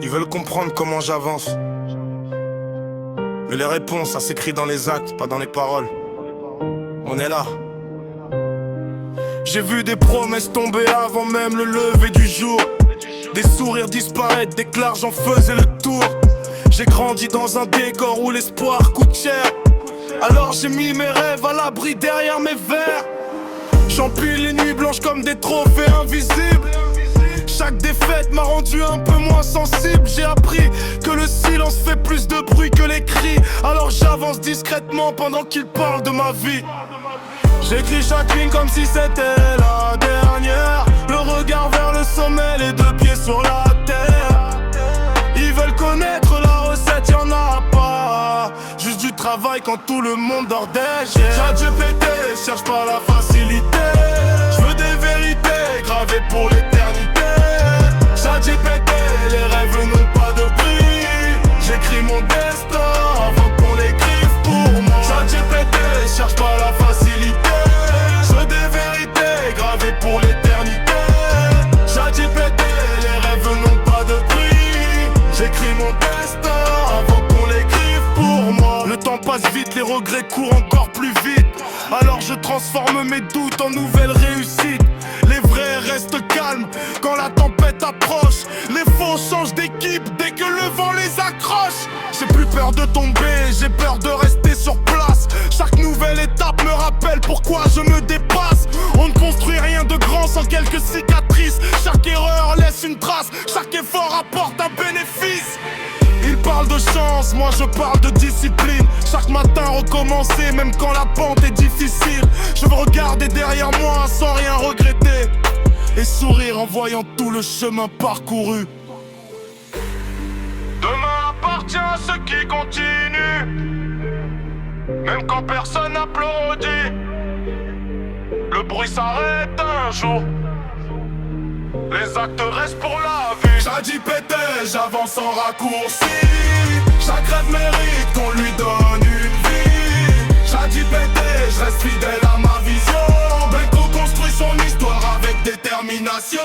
Ils veulent comprendre comment j'avance. Mais les réponses, ça s'écrit dans les actes, pas dans les paroles. On est là. J'ai vu des promesses tomber avant même le lever du jour. Des sourires disparaître dès que l'argent faisait le tour. J'ai grandi dans un décor où l'espoir coûte cher. Alors j'ai mis mes rêves à l'abri derrière mes verres. J'empile les nuits blanches comme des trophées invisibles. Chaque défaite m'a rendu un peu moins sensible. J'ai appris que le silence fait plus de bruit que les cris. Alors j'avance discrètement pendant qu'ils parlent de ma vie. J'écris chaque ligne comme si c'était la dernière. Le regard vers le sommet, les deux pieds sur la terre. Ils veulent connaître la recette, y'en a pas. Juste du travail quand tout le monde dort déjà. ChatGPT, cherche pas la facilité. J'veux des vérités gravées pour l'éternité. ChatGPT, les rêves n'ont pas de prix. J'écris mon destin avant qu'on l'écrive pour moi. ChatGPT, cherche pas la facilité. J'veux des vérités gravées pour l'éternité. ChatGPT, les rêves n'ont pas de prix. J'écris mon destin avant qu'on l'écrive pour moi. Le temps passe vite, les regrets courent encore plus vite. Alors je transforme mes doutes en nouvelles réussites. Les vrais restent calmes quand la tempête approche. Les faux changent d'équipe dès que le vent les accroche. J'ai plus peur de tomber, j'ai peur de rester sur place. Chaque nouvelle étape me rappelle pourquoi je me dépasse. On ne construit rien de grand sans quelques cicatrices. Chaque erreur laisse une trace, chaque effort apporte un bénéfice. Ils parlent de chance, moi je parle de discipline. Chaque matin recommencer, même quand la pente est difficile. Je veux regarder derrière moi sans rien regretter et sourire en voyant tout le chemin parcouru. Demain appartient à ceux qui continuent, même quand personne n'applaudit. Le bruit s'arrête un jour, les actes restent pour la vue. ChatGPT, j'avance en raccourci. Chaque rêve mérite qu'on lui donne une vie. ChatGPT, je reste fidèle à ma vision. Ben qu'on construit son histoire avec détermination.